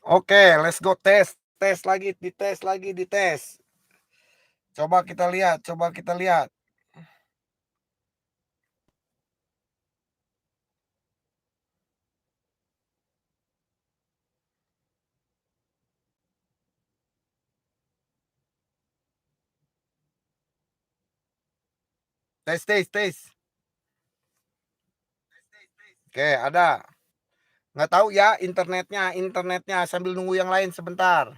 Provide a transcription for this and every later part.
Oke, let's go tes. Tes lagi, dites lagi, dites. Coba kita lihat, coba kita lihat. Tes, tes, tes. Oke, ada. Nggak tahu ya internetnya sambil nunggu yang lain sebentar.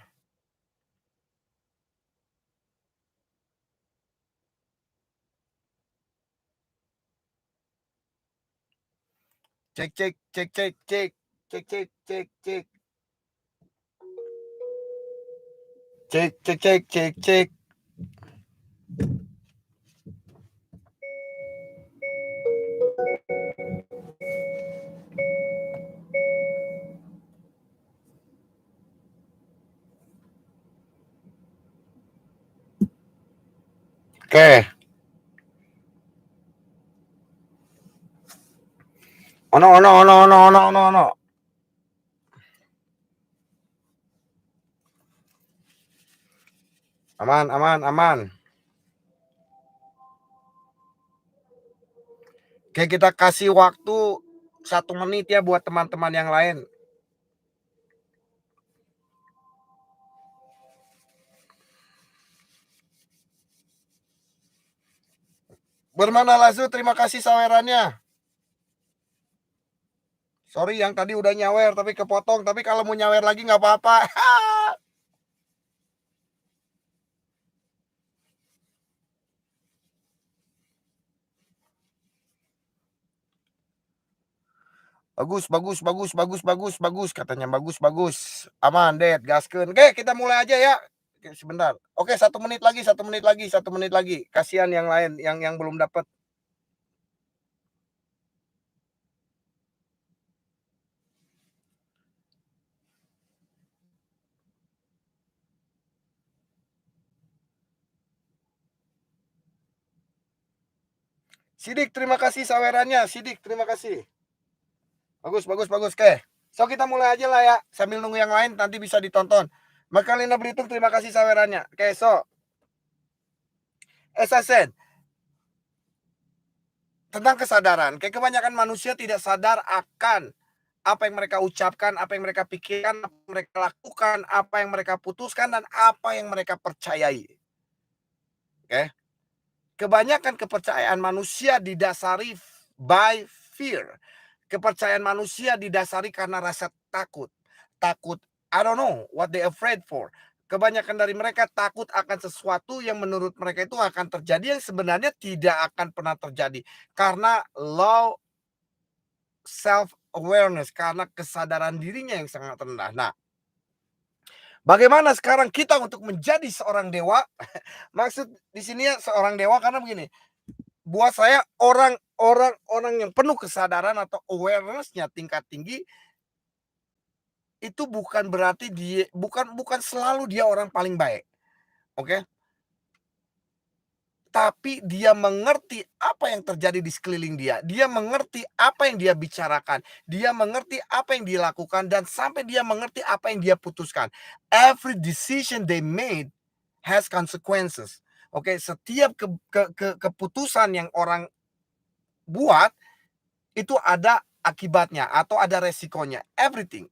Cek, cek, cek, cek, cek. Cek, cek, cek, cek. Cek, cek, cek, cek, cek. Oke. Ono, ono, ono, ono, ono, ono, ono. Aman, aman, aman. Oke, kita kasih waktu 1 menit ya buat teman-teman yang lain. Bermana Lazu, terima kasih sawerannya. Sorry yang tadi udah nyawer tapi kepotong. Tapi kalau mau nyawer lagi nggak apa-apa. Bagus, bagus, bagus, bagus, bagus, bagus. Katanya bagus, bagus. Aman, Det, gaskeun. Oke, kita mulai aja ya. Oke, sebentar. Oke, 1 menit lagi, 1 menit lagi, 1 menit lagi. Kasihan yang lain, yang belum dapat. Sidik, terima kasih sawerannya. Sidik, terima kasih. Bagus, bagus, bagus. Oke. So, kita mulai aja lah ya. Sambil nunggu yang lain, nanti bisa ditonton. Makalina Belitung, terima kasih sawerannya. Oke, so. As I said, tentang kesadaran. Kayak kebanyakan manusia tidak sadar akan apa yang mereka ucapkan, apa yang mereka pikirkan, apa yang mereka lakukan, apa yang mereka putuskan, dan apa yang mereka percayai. Oke. Kebanyakan kepercayaan manusia didasari by fear. Kepercayaan manusia didasari karena rasa takut. Takut, I don't know what they afraid for. Kebanyakan dari mereka takut akan sesuatu yang menurut mereka itu akan terjadi yang sebenarnya tidak akan pernah terjadi. Karena low self awareness, karena kesadaran dirinya yang sangat rendah. Nah, bagaimana sekarang kita untuk menjadi seorang dewa? Maksud di sini ya seorang dewa karena begini, buat saya orang yang penuh kesadaran atau awareness-nya tingkat tinggi itu bukan berarti dia bukan bukan selalu dia orang paling baik. Oke? Tapi dia mengerti apa yang terjadi di sekeliling dia. Dia mengerti apa yang dia bicarakan. Dia mengerti apa yang dilakukan dan sampai dia mengerti apa yang dia putuskan. Every decision they made has consequences. Oke, setiap keputusan yang orang buat itu ada akibatnya atau ada resikonya. Everything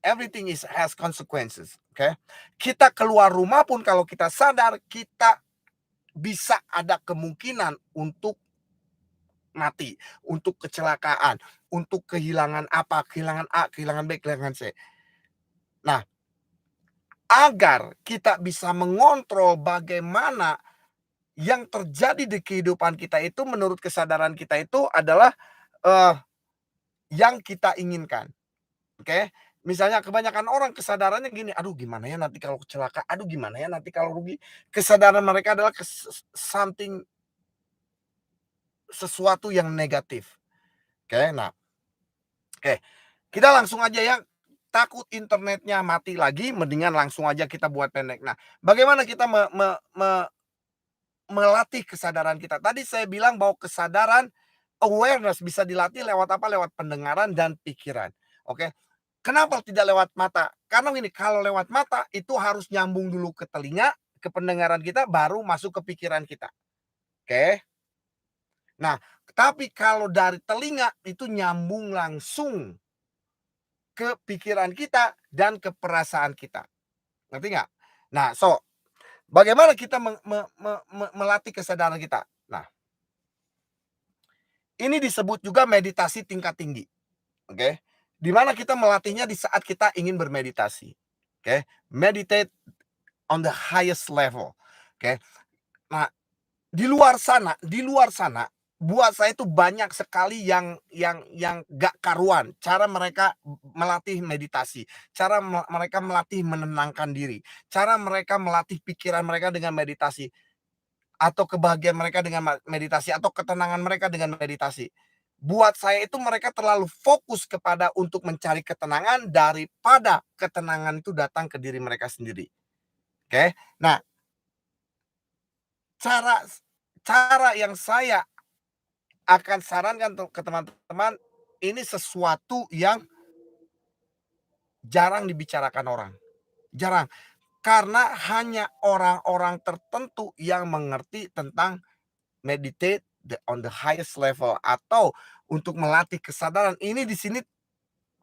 has consequences. Oke, kita keluar rumah pun kalau kita sadar kita bisa ada kemungkinan untuk mati, untuk kecelakaan, untuk kehilangan apa, kehilangan A, kehilangan B, kehilangan C. Nah, agar kita bisa mengontrol bagaimana yang terjadi di kehidupan kita itu menurut kesadaran kita itu adalah uh, yang kita inginkan. Oke, misalnya kebanyakan orang kesadarannya gini, aduh gimana ya nanti kalau kecelakaan, aduh gimana ya nanti kalau rugi. Kesadaran mereka adalah something, sesuatu yang negatif. Oke, nah, oke, kita langsung aja ya. Takut internetnya mati lagi, mendingan langsung aja kita buat pendek. Nah, bagaimana kita melatih kesadaran kita? Tadi saya bilang bahwa kesadaran awareness bisa dilatih lewat apa? Lewat pendengaran dan pikiran. Oke. Kenapa tidak lewat mata? Karena gini, kalau lewat mata itu harus nyambung dulu ke telinga, ke pendengaran kita, baru masuk ke pikiran kita. Oke? Nah, tapi kalau dari telinga itu nyambung langsung ke pikiran kita dan ke perasaan kita. Ngerti nggak? Nah, bagaimana kita melatih kesadaran kita? Nah, ini disebut juga meditasi tingkat tinggi. Oke? Di mana kita melatihnya di saat kita ingin bermeditasi. Oke? Meditate on the highest level. Oke? Nah, di luar sana buat saya itu banyak sekali yang gak karuan cara mereka melatih meditasi, cara mereka melatih menenangkan diri, cara mereka melatih pikiran mereka dengan meditasi, atau kebahagiaan mereka dengan meditasi, atau ketenangan mereka dengan meditasi. Buat saya itu mereka terlalu fokus kepada untuk mencari ketenangan daripada ketenangan itu datang ke diri mereka sendiri. Oke? Nah, cara cara yang saya akan sarankan ke teman-teman, ini sesuatu yang jarang dibicarakan orang, jarang. Karena hanya orang-orang tertentu yang mengerti tentang meditate on the highest level atau untuk melatih kesadaran. Ini di sini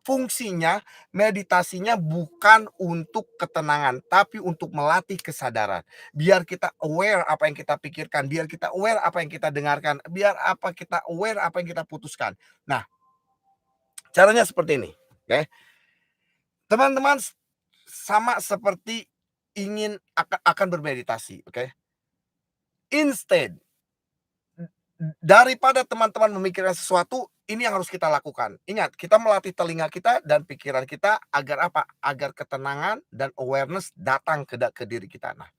fungsinya, meditasinya bukan untuk ketenangan, tapi untuk melatih kesadaran. Biar kita aware apa yang kita pikirkan, biar kita aware apa yang kita dengarkan, biar kita aware apa yang kita putuskan. Nah, caranya seperti ini, oke. Teman-teman sama seperti ingin akan bermeditasi, oke. Instead, daripada teman-teman memikirkan sesuatu, ini yang harus kita lakukan. Ingat, kita melatih telinga kita dan pikiran kita agar apa? Agar ketenangan dan awareness datang ke diri kita. Nah,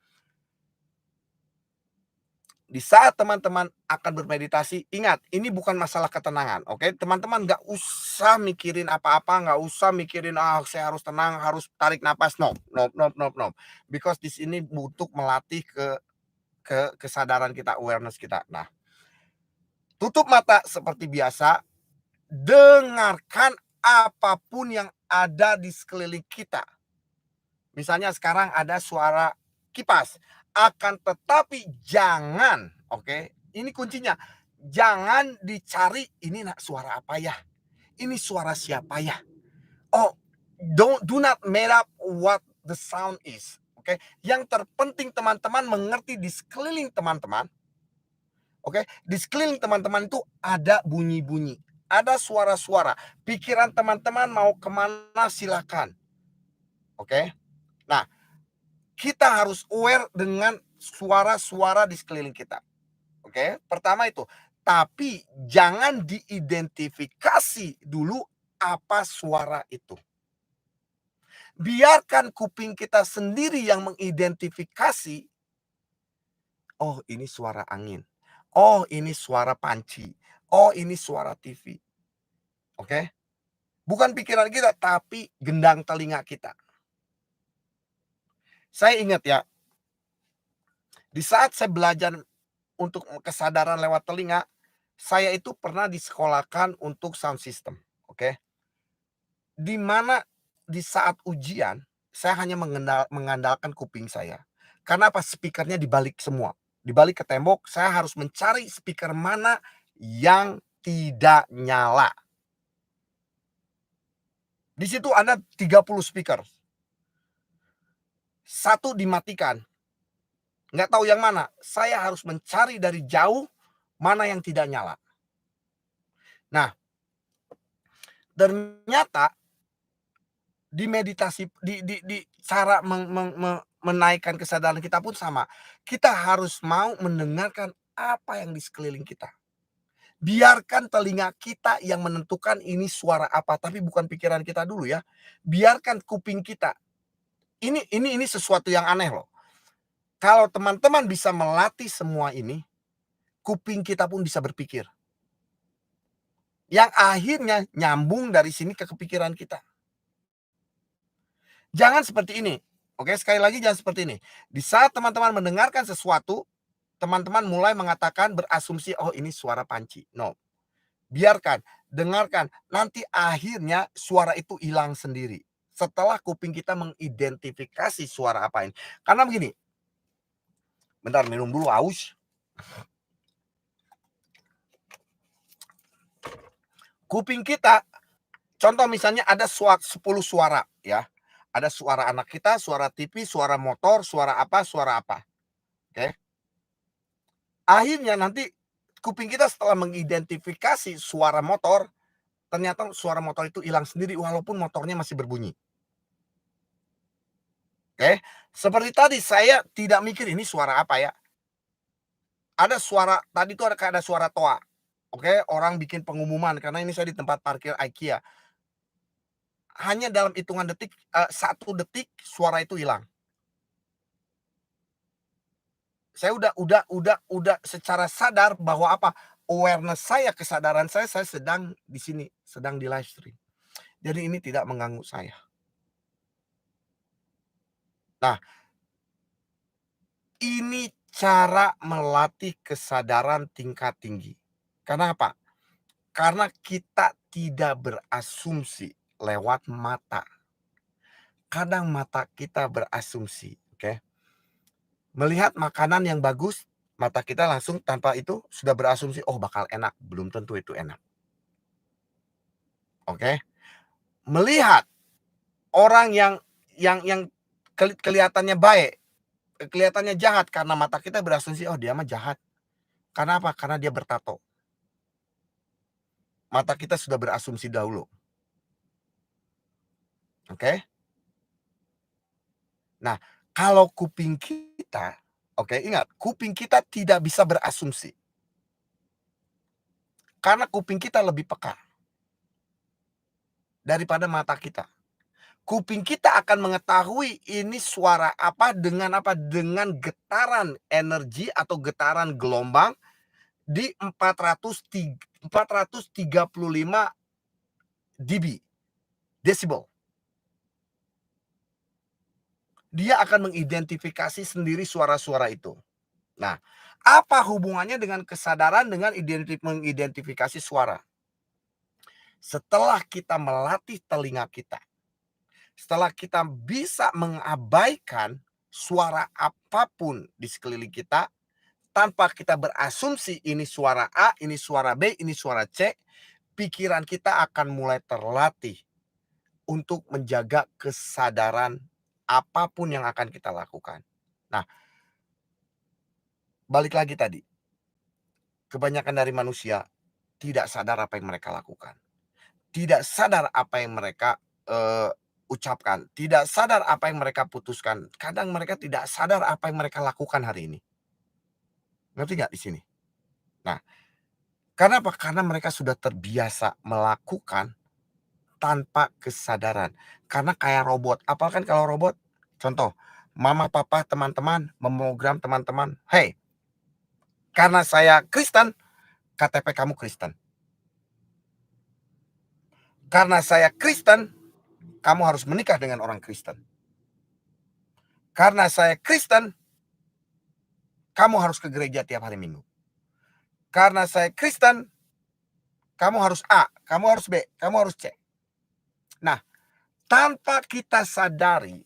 di saat teman-teman akan bermeditasi, ingat, ini bukan masalah ketenangan, oke? Teman-teman nggak usah mikirin apa-apa, nggak usah mikirin, "Ah, saya harus tenang, harus tarik napas." No, no, no, no, no. Because di sini butuh melatih ke kesadaran kita, awareness kita. Nah, tutup mata seperti biasa, dengarkan apapun yang ada di sekeliling kita. Misalnya sekarang ada suara kipas, akan tetapi jangan, oke, ini kuncinya, jangan dicari, "Ini suara apa ya? Ini suara siapa ya?" Oh, do not make up what the sound is, oke. Yang terpenting teman-teman mengerti di sekeliling teman-teman, oke, di sekeliling teman-teman itu ada bunyi-bunyi, ada suara-suara. Pikiran teman-teman mau kemana silakan, oke. Nah, kita harus aware dengan suara-suara di sekeliling kita. Oke, pertama itu. Tapi jangan diidentifikasi dulu apa suara itu. Biarkan kuping kita sendiri yang mengidentifikasi, oh ini suara angin. Oh ini suara panci. Oh ini suara TV. Oke? Bukan pikiran kita, tapi gendang telinga kita. Saya ingat ya, di saat saya belajar untuk kesadaran lewat telinga, saya itu pernah disekolahkan untuk sound system, oke. Di mana di saat ujian, saya hanya mengandalkan kuping saya. Karena apa? Speaker-nya dibalik semua. Dibalik ke tembok, saya harus mencari speaker mana yang tidak nyala. Di situ ada 30 speaker. Satu dimatikan. Nggak tahu yang mana. Saya harus mencari dari jauh mana yang tidak nyala. Nah, ternyata di meditasi, di cara menaikkan kesadaran kita pun sama. Kita harus mau mendengarkan apa yang di sekeliling kita. Biarkan telinga kita yang menentukan ini suara apa, tapi bukan pikiran kita dulu ya. Biarkan kuping kita. Ini sesuatu yang aneh loh. Kalau teman-teman bisa melatih semua ini, kuping kita pun bisa berpikir. Yang akhirnya nyambung dari sini ke kepikiran kita. Jangan seperti ini. Oke, sekali lagi jangan seperti ini. Di saat teman-teman mendengarkan sesuatu, teman-teman mulai mengatakan, berasumsi, oh ini suara panci. No. biarkan, dengarkan, nanti akhirnya suara itu hilang sendiri. Setelah kuping kita mengidentifikasi suara apa ini. Karena begini, bentar minum dulu aus. Kuping kita, contoh misalnya ada 10 suara ya. Ada suara anak kita, suara TV, suara motor, suara apa. Oke. Akhirnya nanti kuping kita setelah mengidentifikasi suara motor, ternyata suara motor itu hilang sendiri walaupun motornya masih berbunyi. Oke. Seperti tadi saya tidak mikir ini suara apa ya. Ada suara tadi tuh ada suara toa. Oke, orang bikin pengumuman karena ini saya di tempat parkir IKEA. Hanya dalam hitungan detik, 1 detik suara itu hilang. Saya udah secara sadar bahwa apa, awareness saya, kesadaran saya sedang di sini, sedang di live stream. Jadi ini tidak mengganggu saya. Nah, ini cara melatih kesadaran tingkat tinggi. Kenapa? Karena kita tidak berasumsi lewat mata. Kadang mata kita berasumsi, oke. Melihat makanan yang bagus, mata kita langsung tanpa itu sudah berasumsi, "Oh bakal enak." Belum tentu itu enak, oke. Melihat orang yang kelihatannya baik, kelihatannya jahat karena mata kita berasumsi, "Oh dia mah jahat." Karena apa? Karena dia bertato. Mata kita sudah berasumsi dahulu, oke. Nah, kalau kuping kita, oke, ingat kuping kita tidak bisa berasumsi, karena kuping kita lebih peka daripada mata kita. Kuping kita akan mengetahui ini suara apa dengan apa, dengan getaran energi atau getaran gelombang di 435 dB, desibel. Dia akan mengidentifikasi sendiri suara-suara itu. Nah, apa hubungannya dengan kesadaran dengan mengidentifikasi suara? Setelah kita melatih telinga kita, setelah kita bisa mengabaikan suara apapun di sekeliling kita, tanpa kita berasumsi ini suara A, ini suara B, ini suara C, pikiran kita akan mulai terlatih untuk menjaga kesadaran apapun yang akan kita lakukan. Nah, balik lagi tadi, kebanyakan dari manusia tidak sadar apa yang mereka lakukan. Tidak sadar apa yang mereka, ucapkan, tidak sadar apa yang mereka putuskan. Kadang mereka tidak sadar apa yang mereka lakukan hari ini. Ngerti nggak di sini? Nah, karena apa? Karena mereka sudah terbiasa melakukan tanpa kesadaran. Karena kayak robot, apalagi kan kalau robot, contoh, mama, papa, teman-teman memprogram teman-teman, "Hey, karena saya Kristen, KTP kamu Kristen. Karena saya Kristen, kamu harus menikah dengan orang Kristen. Karena saya Kristen, kamu harus ke gereja tiap hari Minggu. Karena saya Kristen, kamu harus A, kamu harus B, kamu harus C." Nah, tanpa kita sadari,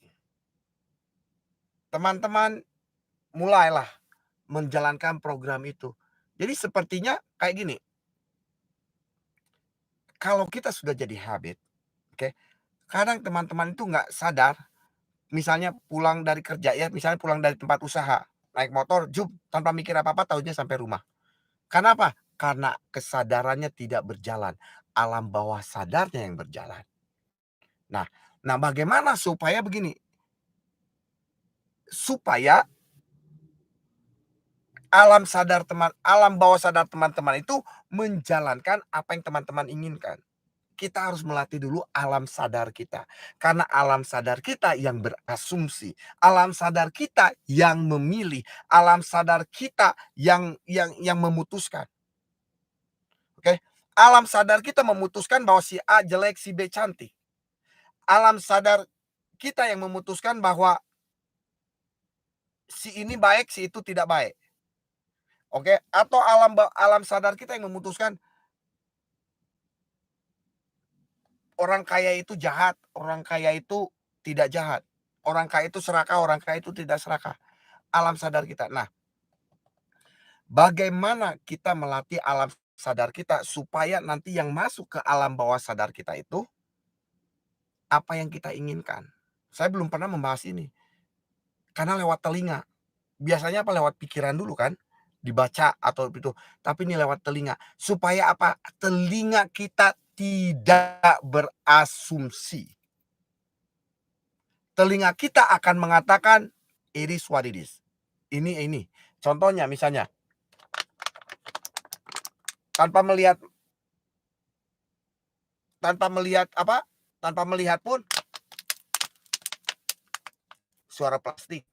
teman-teman mulailah menjalankan program itu. Jadi sepertinya kayak gini, kalau kita sudah jadi habit, oke, kadang teman-teman itu nggak sadar, misalnya pulang dari kerja ya, misalnya pulang dari tempat usaha, naik motor, jup, tanpa mikir apa-apa, taunya sampai rumah. Karena apa? Karena kesadarannya tidak berjalan, alam bawah sadarnya yang berjalan. Nah nah bagaimana supaya begini, supaya alam bawah sadar teman-teman itu menjalankan apa yang teman-teman inginkan. Kita harus melatih dulu alam sadar kita. Karena alam sadar kita yang berasumsi, alam sadar kita yang memilih, alam sadar kita yang memutuskan. Oke? Alam sadar kita memutuskan bahwa si A jelek, si B cantik. Alam sadar kita yang memutuskan bahwa si ini baik, si itu tidak baik. Oke? Atau alam sadar kita yang memutuskan orang kaya itu jahat, orang kaya itu tidak jahat. Orang kaya itu serakah, orang kaya itu tidak serakah. Alam sadar kita. Nah, bagaimana kita melatih alam sadar kita supaya nanti yang masuk ke alam bawah sadar kita itu apa yang kita inginkan. Saya belum pernah membahas ini. Karena lewat telinga. Biasanya apa? Lewat pikiran dulu kan? Dibaca atau itu. Tapi ini lewat telinga. Supaya apa? Telinga kita tidak berasumsi. Telinga kita akan mengatakan, it is what it is. Ini. Contohnya misalnya, tanpa melihat apa? Tanpa melihat pun suara plastik,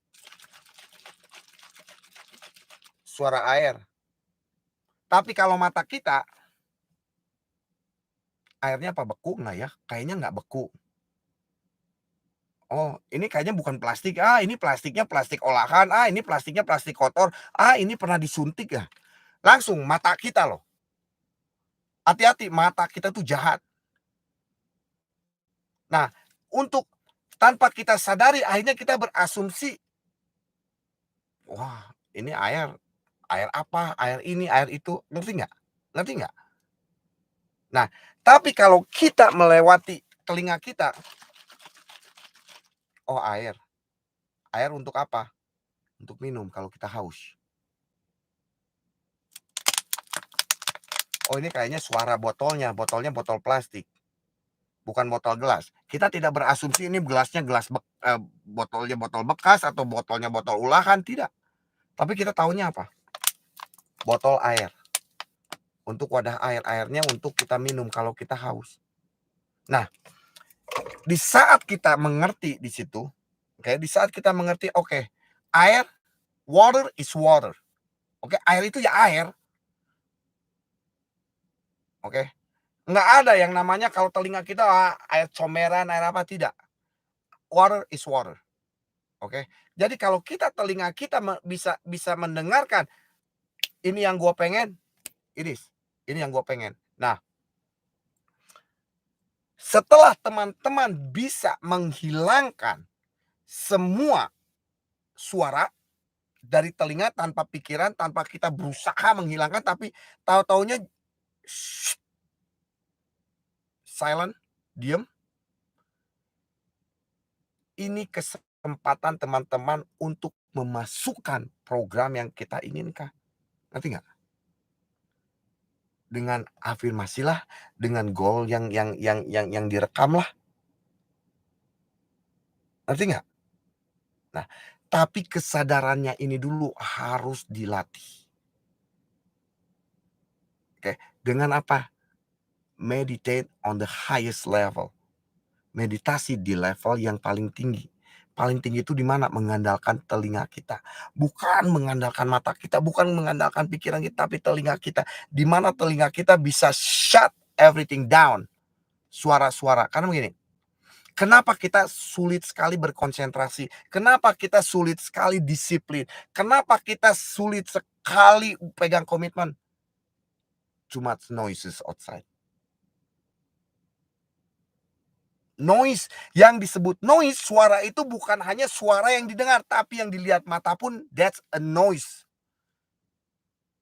suara air. Tapi kalau mata kita, airnya apa beku nggak ya? Kayaknya nggak beku. Oh, ini kayaknya bukan plastik. Ah, ini plastiknya plastik olahan. Ah, ini plastiknya plastik kotor. Ah, ini pernah disuntik ya. Langsung mata kita loh. Hati-hati, mata kita tuh jahat. Nah, untuk tanpa kita sadari, akhirnya kita berasumsi, wah, ini air. Air apa? Air ini, air itu. Ngerti nggak? Ngerti nggak? Nah, tapi kalau kita melewati telinga kita, oh air. Air untuk apa? Untuk minum kalau kita haus. Oh ini kayaknya suara botolnya botol plastik. Bukan botol gelas. Kita tidak berasumsi ini gelasnya botolnya botol bekas atau botolnya botol olahan, tidak. Tapi kita tahunya apa? Botol air. Untuk wadah air. Airnya untuk kita minum kalau kita haus. Nah, di saat kita mengerti di situ, oke, di saat kita mengerti, oke, air, water is water. Oke, air itu ya air. Oke. Nggak ada yang namanya kalau telinga kita air comberan, air apa, tidak. Water is water. Oke. Jadi kalau kita telinga kita bisa mendengarkan, ini yang gue pengen, ini yang gue pengen. Nah, setelah teman-teman bisa menghilangkan semua suara dari telinga tanpa pikiran, tanpa kita berusaha menghilangkan, tapi tahu-taunya silent, diam. Ini kesempatan teman-teman untuk memasukkan program yang kita inginkan. Ngerti nggak? Dengan afirmasilah, dengan goal yang direkamlah. Ngerti nggak? Nah, tapi kesadarannya ini dulu harus dilatih. Oke, dengan apa? Meditate on the highest level. Meditasi di level yang paling tinggi. Paling tinggi itu di mana? Mengandalkan telinga kita. Bukan mengandalkan mata kita, bukan mengandalkan pikiran kita, tapi telinga kita. Di mana telinga kita bisa shut everything down. Suara-suara. Karena begini, kenapa kita sulit sekali berkonsentrasi? Kenapa kita sulit sekali disiplin? Kenapa kita sulit sekali pegang komitmen? Too much noises outside. Noise, yang disebut noise, suara itu bukan hanya suara yang didengar, tapi yang dilihat mata pun that's a noise.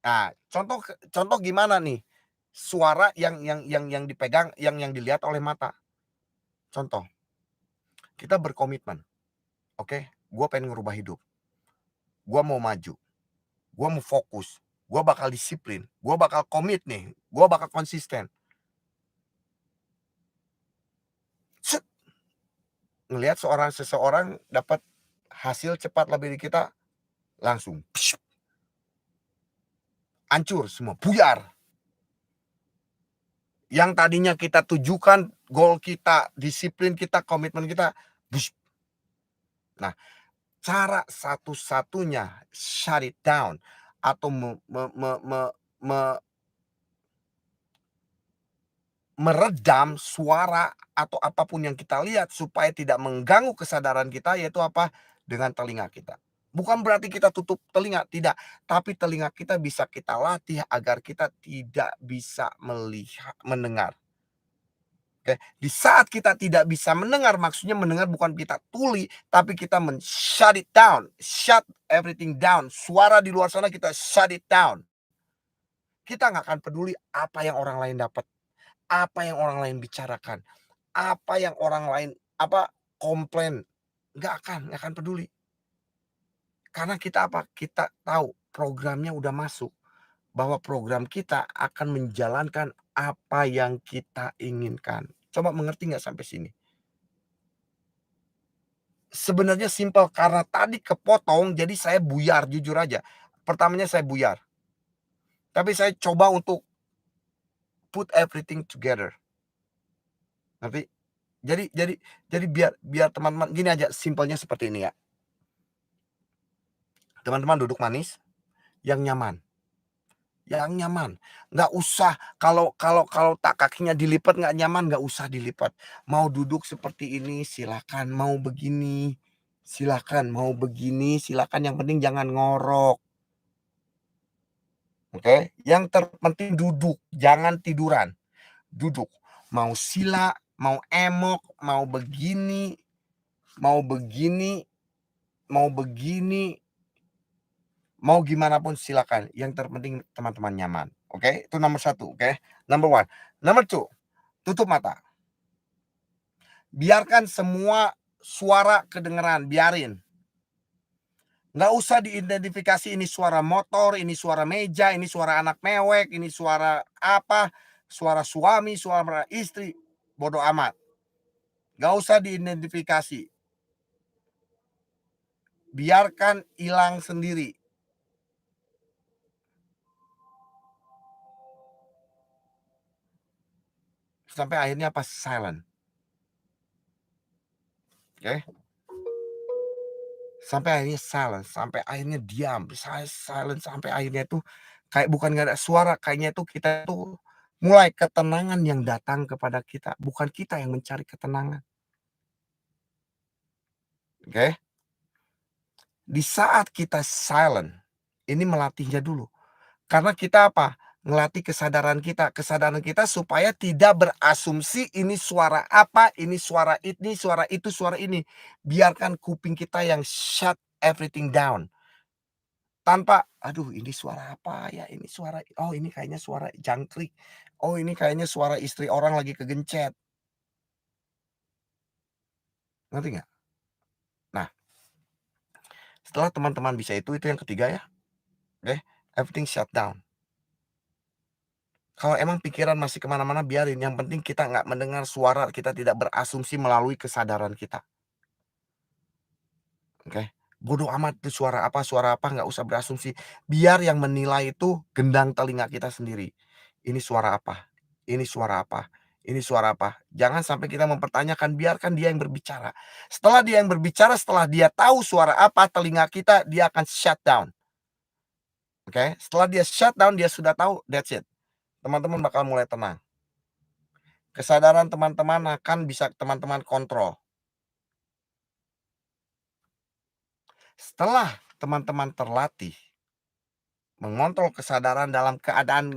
Nah, contoh gimana nih? Suara yang dipegang, yang dilihat oleh mata. Contoh, kita berkomitmen. Oke, gue pengen ngerubah hidup. Gue mau maju. Gue mau fokus. Gue bakal disiplin. Gue bakal komit nih. Gue bakal konsisten. Set. Ngelihat seseorang dapat hasil cepat lebih dari kita, langsung hancur semua, buyar. Yang tadinya kita tujukan, goal kita, disiplin kita, komitmen kita, bush. Nah, cara satu-satunya shut it down atau meredam suara atau apapun yang kita lihat supaya tidak mengganggu kesadaran kita, yaitu apa? Dengan telinga kita. Bukan berarti kita tutup telinga, tidak. Tapi telinga kita bisa kita latih agar kita tidak bisa mendengar. Oke, di saat kita tidak bisa mendengar, maksudnya mendengar bukan kita tuli, tapi kita shut it down, shut everything down. Suara di luar sana kita shut it down. Kita nggak akan peduli apa yang orang lain dapat, apa yang orang lain bicarakan, apa yang orang lain komplain. Nggak akan peduli. Karena kita kita tahu programnya udah masuk, bahwa program kita akan menjalankan apa yang kita inginkan. Coba mengerti nggak sampai sini? Sebenarnya simpel, karena tadi kepotong jadi saya buyar, jujur aja. Pertamanya saya buyar, tapi saya coba untuk put everything together, ngerti? Jadi biar biar teman-teman gini aja, simpelnya seperti ini ya. Teman-teman duduk manis, yang nyaman, yang nyaman. Nggak usah, kalau kalau kalau tak kakinya dilipat nggak nyaman, nggak usah dilipat. Mau duduk seperti ini silakan, mau begini silakan, mau begini silakan, yang penting jangan ngorok. Oke, yang terpenting duduk, jangan tiduran, duduk. Mau sila, mau emok, mau begini, mau begini, mau begini, mau gimana pun silakan. Yang terpenting teman-teman nyaman. Oke, itu nomor satu. Oke, number one. Number two, tutup mata. Biarkan semua suara kedengeran, biarin. Nggak usah diidentifikasi ini suara motor, ini suara meja, ini suara anak mewek, ini suara apa, suara suami, suara istri, bodoh amat. Nggak usah diidentifikasi. Biarkan hilang sendiri. Sampai akhirnya apa? Silent. Oke. Sampai akhirnya silent, sampai akhirnya diam, silent, sampai akhirnya tuh kayak bukan nggak ada suara, kayaknya tuh kita tuh mulai ketenangan yang datang kepada kita, bukan kita yang mencari ketenangan. Oke. Di saat kita silent, ini melatihnya dulu. Karena kita ngelatih kesadaran kita supaya tidak berasumsi ini suara apa, ini suara ini, suara itu, suara ini. Biarkan kuping kita yang shut everything down. Tanpa, "Aduh ini suara apa ya? Ini suara, oh ini kayaknya suara jangkrik. Oh ini kayaknya suara istri orang lagi kegencet." Ngerti nggak? Nah, setelah teman-teman bisa itu yang ketiga ya, oke, everything shut down. Kalau emang pikiran masih kemana mana biarin, yang penting kita nggak mendengar suara, kita tidak berasumsi melalui kesadaran kita, oke? Bodoh amat itu suara apa, nggak usah berasumsi. Biar yang menilai itu gendang telinga kita sendiri. Ini suara apa? Ini suara apa? Ini suara apa? Jangan sampai kita mempertanyakan, biarkan dia yang berbicara. Setelah dia yang berbicara, setelah dia tahu suara apa, telinga kita, dia akan shut down, oke? Setelah dia shut down, dia sudah tahu, that's it. Teman-teman bakal mulai tenang. Kesadaran teman-teman akan bisa teman-teman kontrol. Setelah teman-teman terlatih mengontrol kesadaran dalam keadaan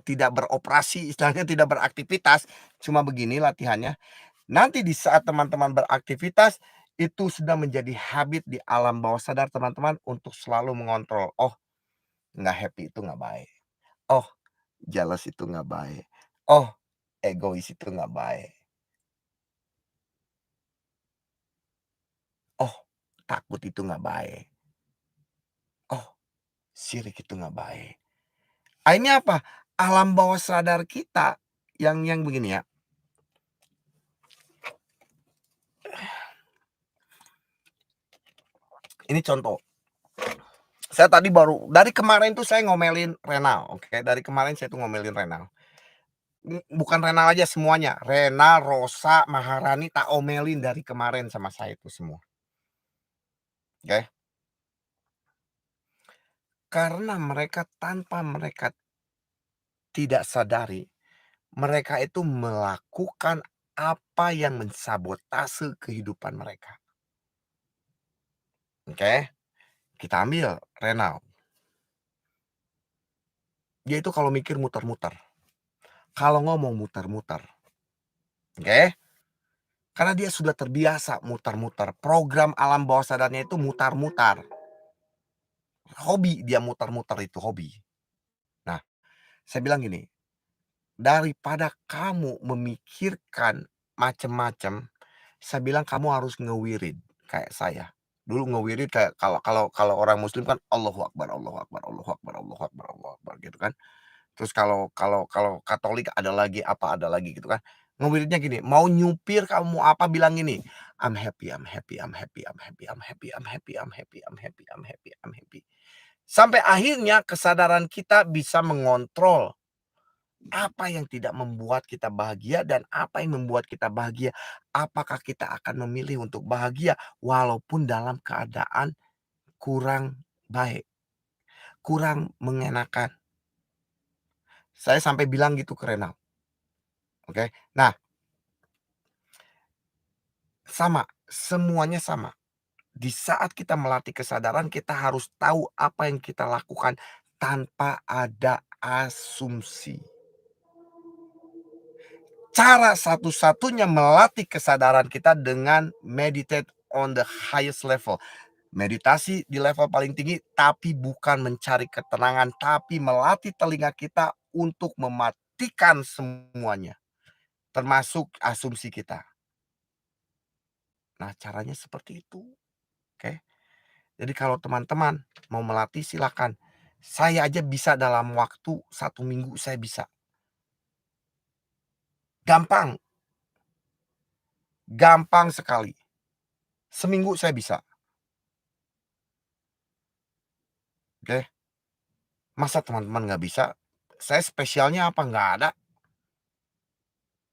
tidak beroperasi, istilahnya tidak beraktivitas, cuma begini latihannya. Nanti di saat teman-teman beraktivitas, itu sudah menjadi habit di alam bawah sadar teman-teman untuk selalu mengontrol. Oh, nggak happy itu nggak baik. Oh, jealous itu nggak baik. Oh, egois itu nggak baik. Oh, takut itu nggak baik. Oh, sirik itu nggak baik. Akhirnya apa? Alam bawah sadar kita yang begini ya. Ini contoh. Saya tadi baru dari kemarin tuh saya ngomelin Renal, oke. Dari kemarin saya tuh ngomelin Renal. Bukan Renal aja semuanya, Renal, Rosa, Maharani tak omelin dari kemarin sama saya itu semua, oke. Karena mereka tanpa mereka tidak sadari, mereka itu melakukan apa yang mensabotase kehidupan mereka, oke. Kita ambil Renal, dia itu kalau mikir muter-muter, kalau ngomong muter-muter. Oke? Karena dia sudah terbiasa muter-muter, program alam bawah sadarnya itu mutar-mutar, hobi dia muter-muter itu hobi. Nah, saya bilang gini, daripada kamu memikirkan macem-macem, saya bilang kamu harus ngewirid kayak saya. Dulu ngewirid kayak kalau kalau kalau orang muslim kan Allahu akbar Allahu akbar Allahu akbar Allahu akbar Allahu akbar gitu kan. Terus kalau Katolik ada lagi apa, ada lagi gitu kan. Ngewiridnya gini, mau nyupir kamu apa bilang gini, "I'm happy I'm happy I'm happy I'm happy I'm happy I'm happy I'm happy I'm happy I'm happy I'm happy." Sampai akhirnya kesadaran kita bisa mengontrol apa yang tidak membuat kita bahagia dan apa yang membuat kita bahagia. Apakah kita akan memilih untuk bahagia walaupun dalam keadaan kurang baik, kurang mengenakan. Saya sampai bilang gitu ke Renal, oke. Nah, sama, semuanya sama. Di saat kita melatih kesadaran, kita harus tahu apa yang kita lakukan tanpa ada asumsi. Cara satu-satunya melatih kesadaran kita dengan meditate on the highest level. Meditasi di level paling tinggi, tapi bukan mencari ketenangan, tapi melatih telinga kita untuk mematikan semuanya, termasuk asumsi kita. Nah, caranya seperti itu, oke. Jadi kalau teman-teman mau melatih silakan. Saya aja bisa dalam waktu 1 minggu saya bisa. Gampang, gampang sekali. Seminggu saya bisa, oke. Masa teman-teman nggak bisa? Saya spesialnya apa? Nggak ada.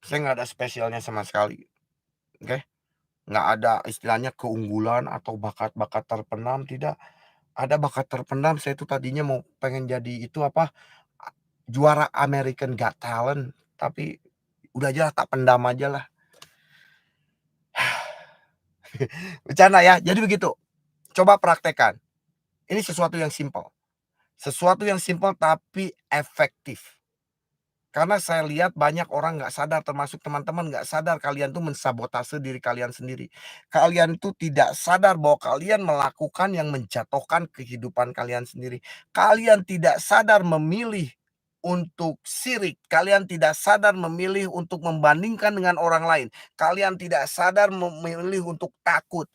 Saya nggak ada spesialnya sama sekali, oke. Nggak ada istilahnya keunggulan atau bakat-bakat terpendam, tidak. Ada bakat terpendam, saya itu tadinya mau pengen jadi itu apa, juara American Got Talent, tapi udah aja tak pendam aja lah. Bercanda ya, jadi begitu. Coba praktekkan. Ini sesuatu yang simpel. Sesuatu yang simpel tapi efektif. Karena saya lihat banyak orang nggak sadar, termasuk teman-teman nggak sadar kalian tuh mensabotase diri kalian sendiri. Kalian tuh tidak sadar bahwa kalian melakukan yang menjatuhkan kehidupan kalian sendiri. Kalian tidak sadar memilih untuk sirik. Kalian tidak sadar memilih untuk membandingkan dengan orang lain. Kalian tidak sadar memilih untuk takut.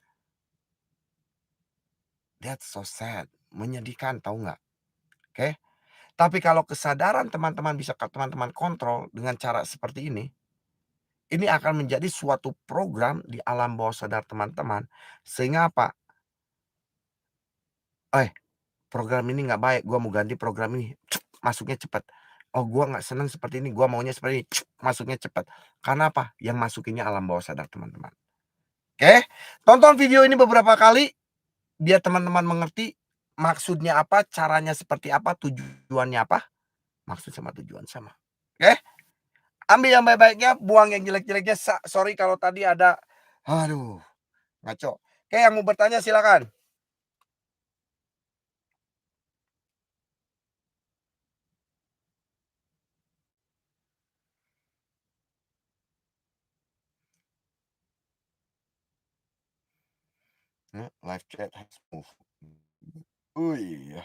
That's so sad. Menyedihkan tahu nggak? Oke. Tapi kalau kesadaran teman-teman bisa teman-teman kontrol dengan cara seperti ini akan menjadi suatu program di alam bawah sadar teman-teman. Sehingga apa? Eh, program ini nggak baik, gua mau ganti program ini. Masuknya cepat. Oh, gua nggak senang seperti ini, gua maunya seperti ini. Masuknya cepat. Karena apa? Yang masukinnya alam bawah sadar teman-teman. Oke, tonton video ini beberapa kali biar teman-teman mengerti maksudnya apa, caranya seperti apa, tujuannya apa. Maksud sama tujuan sama. Oke? Ambil yang baik-baiknya, buang yang jelek-jeleknya. Sorry kalau tadi ada aduh, ngaco. Oke, yang mau bertanya silakan. Live chat has moved. Oh iya.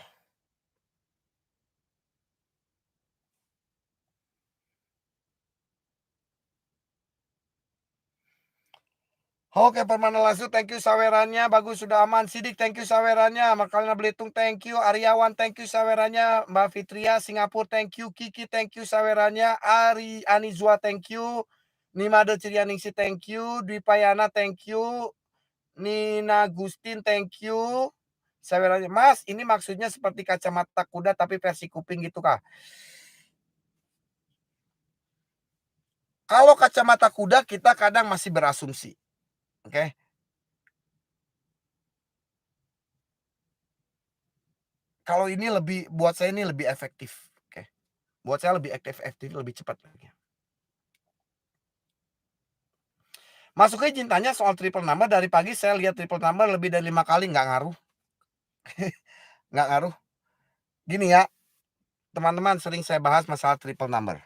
Oke, Permana Lasu, thank you sawerannya, bagus sudah aman. Sidik, thank you sawerannya. Makalina Belitung, thank you. Aryawan, thank you sawerannya. Mbak Fitria, Singapura, thank you. Kiki, thank you sawerannya. Ari Anizwa, thank you. Nimade Cirianingsi, thank you. Dwi Payana, thank you. Nina Gustin, thank you. Sawerannya, Mas, ini maksudnya seperti kacamata kuda tapi versi kuping gitu kah? Kalau kacamata kuda kita kadang masih berasumsi, oke. Kalau ini lebih buat saya ini lebih efektif, oke. Buat saya lebih efektif, lebih cepat lagi. Masuknya izin tanya soal triple number, dari pagi saya lihat triple number lebih dari 5 kali, nggak ngaruh, nggak ngaruh. Gini ya, teman-teman sering saya bahas masalah triple number.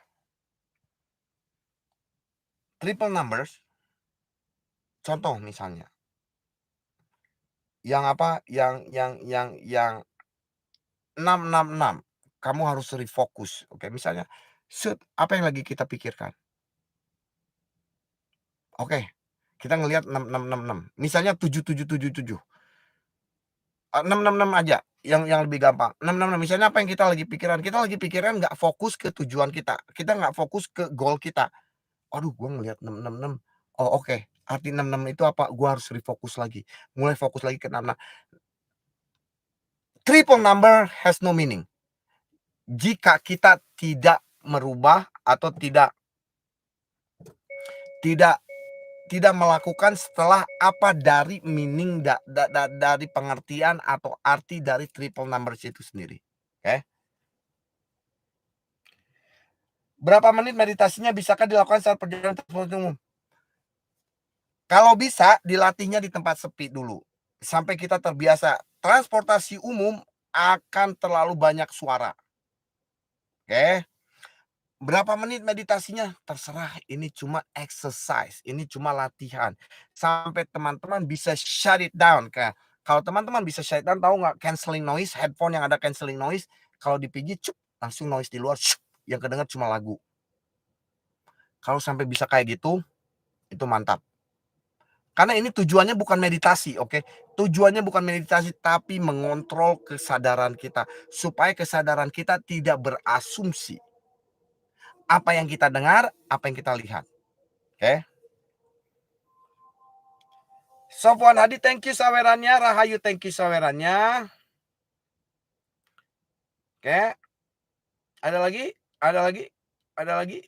Triple numbers, contoh misalnya, yang apa, yang 666, kamu harus refocus, oke, misalnya, apa yang lagi kita pikirkan? Oke, kita ngelihat 6666, misalnya 7777, 666 aja yang lebih gampang, 666, misalnya apa yang kita lagi pikiran nggak fokus ke tujuan kita nggak fokus ke goal kita. Aduh, gua ngelihat 666, oh oke, arti 66 itu apa? Gua harus refocus lagi, mulai fokus lagi ke 66. Triple number has no meaning jika kita tidak merubah atau tidak tidak melakukan setelah apa dari meaning dari pengertian atau arti dari triple numbers itu sendiri, oke. Berapa menit meditasinya bisakah dilakukan saat perjalanan transportasi umum? Kalau bisa dilatihnya di tempat sepi dulu, sampai kita terbiasa. Transportasi umum akan terlalu banyak suara, oke. Berapa menit meditasinya? Terserah, ini cuma exercise, ini cuma latihan. Sampai teman-teman bisa shut it down. Kalau teman-teman bisa shut it down, tahu nggak canceling noise, headphone yang ada canceling noise, kalau dipijit, langsung noise di luar, yang kedengar cuma lagu. Kalau sampai bisa kayak gitu, itu mantap. Karena ini tujuannya bukan meditasi, oke? Tujuannya bukan meditasi, tapi mengontrol kesadaran kita. Supaya kesadaran kita tidak berasumsi. Apa yang kita dengar, apa yang kita lihat. Oke? Sofwan Hadi, thank you sawerannya. Rahayu, thank you sawerannya. Oke. Ada lagi? Ada lagi? Ada lagi?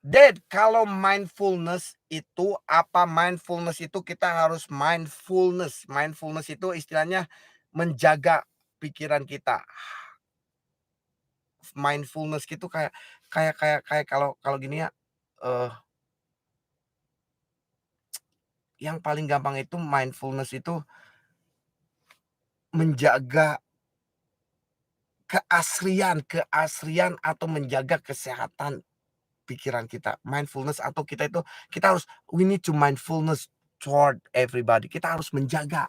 Dad, kalau mindfulness itu apa? Mindfulness itu kita harus mindfulness. Mindfulness itu istilahnya menjaga pikiran kita. Mindfulness gitu kayak kalau gini ya, yang paling gampang itu mindfulness itu menjaga keasrian atau menjaga kesehatan pikiran kita. Mindfulness atau kita harus we need to mindfulness toward everybody. Kita harus menjaga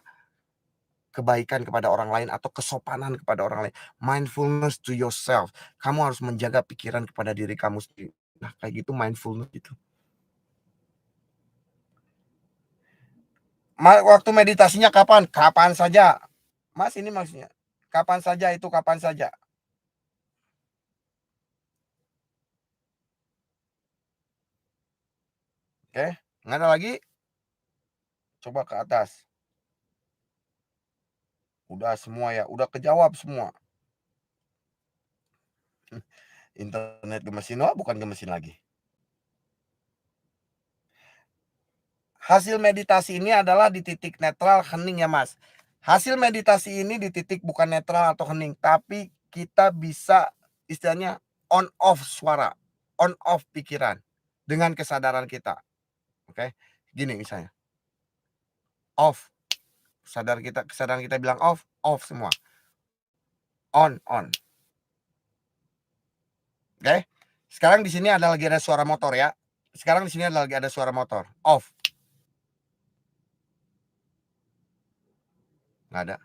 kebaikan kepada orang lain atau kesopanan kepada orang lain. Mindfulness to yourself. Kamu harus menjaga pikiran kepada diri kamu sendiri. Nah, kayak gitu mindfulness itu. Waktu meditasinya kapan? Kapan saja. Mas, ini maksudnya. Kapan saja itu kapan saja. Oke, nggak ada lagi? Coba ke atas. Udah semua ya, udah kejawab semua. Internet gemesin, wah bukan gemesin lagi. Hasil meditasi ini adalah di titik netral hening ya Mas. Hasil meditasi ini di titik bukan netral atau hening, tapi kita bisa istilahnya on off suara, on off pikiran dengan kesadaran kita. Oke. Gini misalnya. Off. Kesadaran kita bilang off, off semua. On, on. Oke. Sekarang di sini lagi ada suara motor ya. Sekarang di sini lagi ada suara motor. Off. Nggak ada.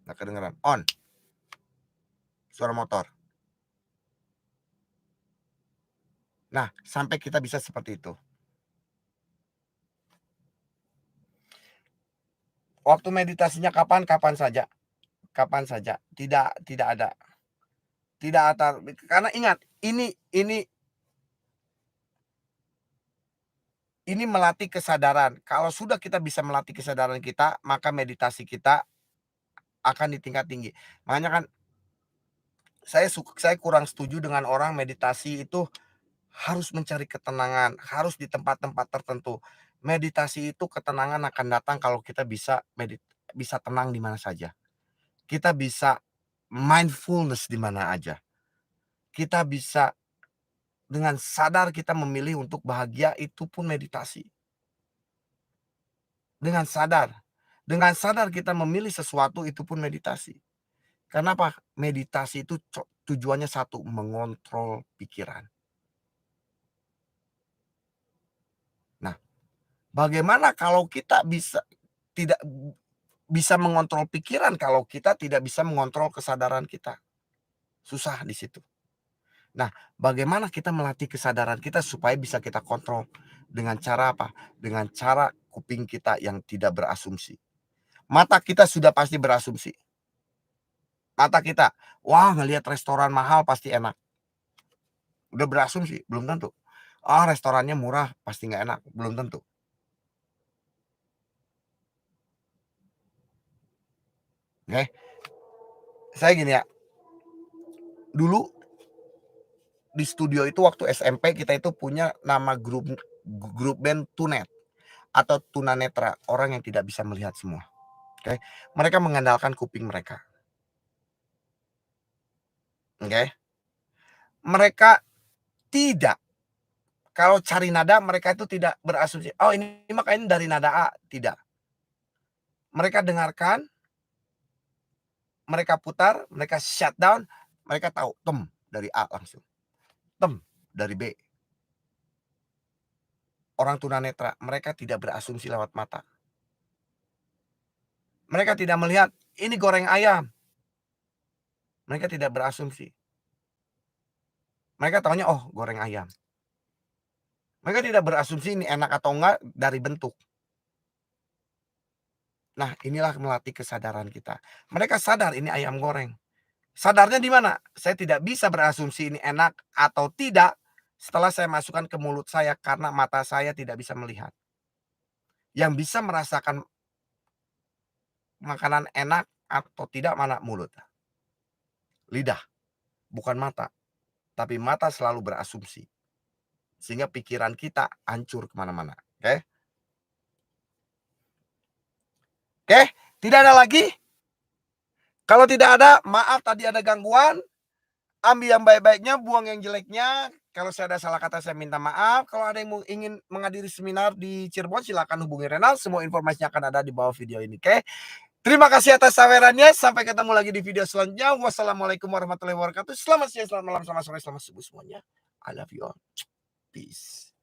Nggak kedengeran. On. Suara motor. Nah, sampai kita bisa seperti itu. Waktu meditasinya kapan? Kapan saja. Kapan saja. Tidak ada. Tidak ada. Karena ingat, ini melatih kesadaran. Kalau sudah kita bisa melatih kesadaran kita, maka meditasi kita akan di tingkat tinggi. Makanya kan saya kurang setuju dengan orang meditasi itu harus mencari ketenangan, harus di tempat-tempat tertentu. Meditasi itu ketenangan akan datang kalau kita bisa tenang di mana saja. Kita bisa mindfulness di mana aja. Kita bisa dengan sadar kita memilih untuk bahagia, itu pun meditasi. Dengan sadar kita memilih sesuatu, itu pun meditasi. Karena apa? Meditasi itu tujuannya satu, mengontrol pikiran. Nah, bagaimana kalau kita tidak bisa mengontrol pikiran kalau kita tidak bisa mengontrol kesadaran kita? Susah di situ. Nah, bagaimana kita melatih kesadaran kita supaya bisa kita kontrol? Dengan cara apa? Dengan cara kuping kita yang tidak berasumsi. Mata kita sudah pasti berasumsi. Mata kita, wah ngelihat restoran mahal pasti enak. Udah berasumsi, belum tentu. Ah, restorannya murah, pasti nggak enak, belum tentu. Oke, saya gini ya, dulu di studio itu waktu SMP kita itu punya nama grup grup band Tunet atau tunanetra, orang yang tidak bisa melihat semua. Oke, mereka mengandalkan kuping mereka. Oke, mereka tidak, kalau cari nada mereka itu tidak berasumsi, oh ini makanya dari nada A, tidak. Mereka dengarkan, mereka putar, mereka shutdown, mereka tahu tem dari A langsung, tem dari B. Orang tunanetra, mereka tidak berasumsi lewat mata. Mereka tidak melihat, ini goreng ayam. Mereka tidak berasumsi. Mereka tahunya, oh goreng ayam. Mereka tidak berasumsi ini enak atau enggak dari bentuk. Nah, inilah melatih kesadaran kita. Mereka sadar ini ayam goreng. Sadarnya di mana? Saya tidak bisa berasumsi ini enak atau tidak setelah saya masukkan ke mulut saya karena mata saya tidak bisa melihat. Yang bisa merasakan makanan enak atau tidak mana mulut. Lidah, bukan mata. Tapi mata selalu berasumsi. Sehingga pikiran kita hancur kemana-mana. Oke? Oke? Tidak ada lagi? Kalau tidak ada, maaf tadi ada gangguan. Ambil yang baik-baiknya, buang yang jeleknya. Kalau saya ada salah kata, saya minta maaf. Kalau ada yang ingin menghadiri seminar di Cirebon, silakan hubungi Renal. Semua informasinya akan ada di bawah video ini. Oke? Terima kasih atas sawerannya. Sampai ketemu lagi di video selanjutnya. Wassalamualaikum warahmatullahi wabarakatuh. Selamat siang, selamat malam, selamat sore, selamat subuh semuanya. I love you all. Peace.